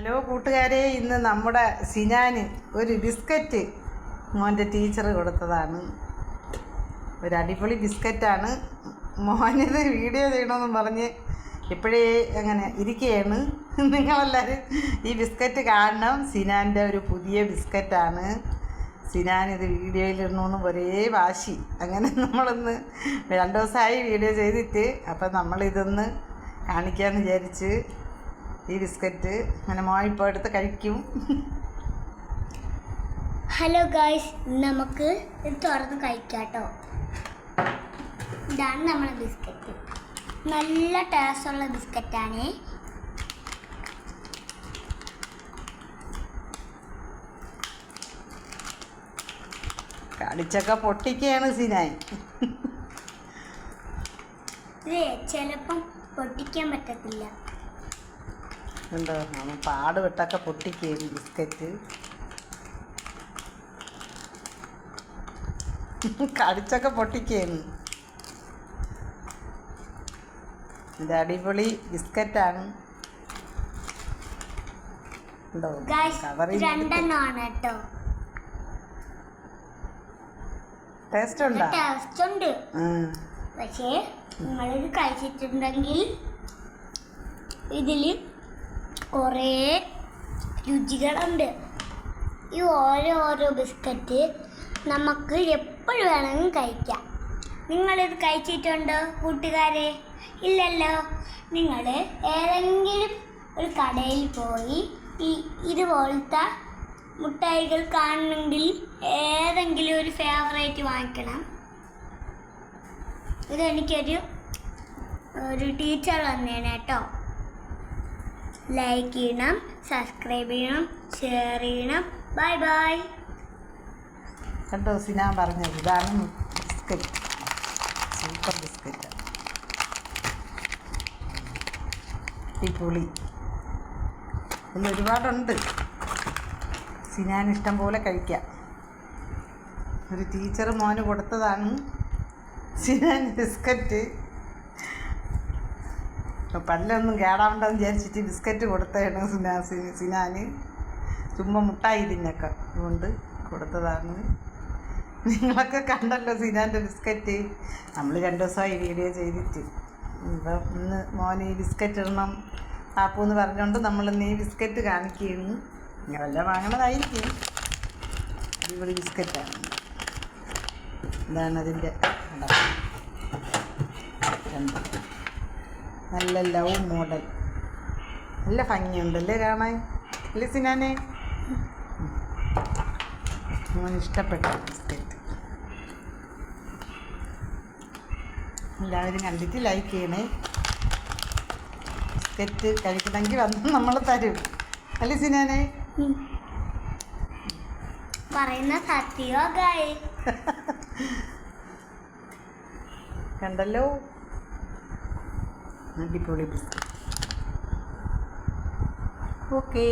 Hello കൂട്ടുകാരെ, ഇന്ന് നമ്മുടെ സിനാന് ഒരു ബിസ്ക്കറ്റ് മോൻ്റെ ടീച്ചർ കൊടുത്തതാണ്. ഒരു അടിപൊളി ബിസ്ക്കറ്റാണ്. മോനിത് വീഡിയോ ചെയ്യണമെന്ന് പറഞ്ഞ് ഇപ്പോഴേ അങ്ങനെ ഇരിക്കുകയാണ്. നിങ്ങളെല്ലാവരും ഈ ബിസ്ക്കറ്റ് കാണണം. സിനാൻ്റെ ഒരു പുതിയ ബിസ്ക്കറ്റാണ്. സിനാൻ ഇത് വീഡിയോയിലിടണമെന്ന് ഒരേ വാശി. അങ്ങനെ നമ്മളൊന്ന് 2 ദിവസമായി വീഡിയോ ചെയ്തിട്ട്, അപ്പം നമ്മളിതൊന്ന് കാണിക്കാമെന്ന് വിചാരിച്ച് ഈ ബിസ്ക്കറ്റ് അങ്ങനെ ഇപ്പോൾ എടുത്ത് കഴിക്കും. ഹലോ ഗായ്സ്, നമുക്ക് ഇത് തുറന്ന് കഴിക്കാം കേട്ടോ. ഇതാണ് നമ്മുടെ ബിസ്ക്കറ്റ്. നല്ല ടേസ്റ്റുള്ള ബിസ്ക്കറ്റാണ്. കടിച്ചൊക്കെ പൊട്ടിക്കുകയാണ് സിനായി. ചിലപ്പം പൊട്ടിക്കാൻ പറ്റത്തില്ല. ഉണ്ടോ, നമ്മൾ പാട് വിട്ടൊക്കെ പൊട്ടിക്കുകയാണ് ബിസ്ക്കറ്റ്. കടിച്ചൊക്കെ പൊട്ടിക്കുകയാണ്. ഇത് അടിപൊളി ബിസ്ക്കറ്റാണ്. ഉണ്ടോ, രണ്ടെണ്ണമാണ് കേട്ടോ. ടേസ്റ്റ് ഉണ്ടോ? ടേസ്റ്റ് ഉണ്ട്. പക്ഷേ നിങ്ങളിത് കഴിച്ചിട്ടുണ്ടെങ്കിൽ ഇതിൽ കുറേ രുചികളുണ്ട്. ഈ ഓരോ ബിസ്ക്കറ്റ് നമുക്ക് എപ്പോഴും വേണമെങ്കിലും കഴിക്കാം. നിങ്ങളിത് കഴിച്ചിട്ടുണ്ടോ കൂട്ടുകാരെ? ഇല്ലല്ലോ. നിങ്ങൾ ഏതെങ്കിലും ഒരു കടയിൽ പോയി ഇതുപോലത്തെ മുട്ടായികൾ കാണണമെങ്കിൽ ഏതെങ്കിലും ഒരു ഫേവറേറ്റ് വാങ്ങിക്കണം. ഇതെനിക്കൊരു ടീച്ചർ തന്നെയാണ് കേട്ടോ. ലൈക്ക് ചെയ്യണം, സബ്സ്ക്രൈബ് ചെയ്യണം, ഷെയർ ചെയ്യണം. Bye bye. കണ്ടോ സിനാൻ പറഞ്ഞത്? ഇതാണ് ബിസ്ക്കറ്റ്. സൂപ്പർ ബിസ്ക്കറ്റ്, അടിപൊളി. ഇതിൽ ഒരുപാടുണ്ട്. സിനാൻ ഇഷ്ടം പോലെ കഴിക്കാം. ഒരു ടീച്ചർ മോന് കൊടുത്തതാണ് സിനാൻ ബിസ്ക്കറ്റ്. പല്ലൊന്നും കേടാവണ്ടെന്ന് വിചാരിച്ചിട്ട് ബിസ്ക്കറ്റ് കൊടുത്തതാണ് സിനാന്. ചുമ്മാ മുട്ടായി തിന്നൊക്കെ അതുകൊണ്ട് കൊടുത്തതാണ്. നിങ്ങളൊക്കെ കണ്ടല്ലോ സിനാൻ്റെ ബിസ്ക്കറ്റ്. നമ്മൾ 2 ദിവസമായി വീഡിയോ ചെയ്തിട്ട്. ഇപ്പം ഇന്ന് മോന് ഈ ബിസ്ക്കറ്റ് ഇടണം ആപ്പൂന്ന് പറഞ്ഞുകൊണ്ട് നമ്മളിന്ന് ഈ ബിസ്ക്കറ്റ് കാണിക്കുകയാണ്. നിങ്ങളെല്ലാം വാങ്ങണതായിരിക്കും. അടിപൊളി ബിസ്ക്കറ്റാണ്. ഇതാണ് അതിൻ്റെ നല്ല ലവ് മോഡൽ. നല്ല ഭംഗിയുണ്ടല്ലേ കാണാൻ? അല്ലേ സിനാനെ? മോന് ഇഷ്ടപ്പെട്ട ബിസ്ക്കറ്റ്. എല്ലാവരും കണ്ടിട്ട് ലൈക്ക് ചെയ്യണേ. ബിസ്ക്കറ്റ് കഴിക്കണമെങ്കിൽ വന്ന് നമ്മൾ തരും. അല്ലേ സിനാനെ? പറയുന്ന സത്യോ ഗായ്. കണ്ടല്ലോ, അടിപൊളി ബിസ്ക്കറ്റ്. ഓക്കേ.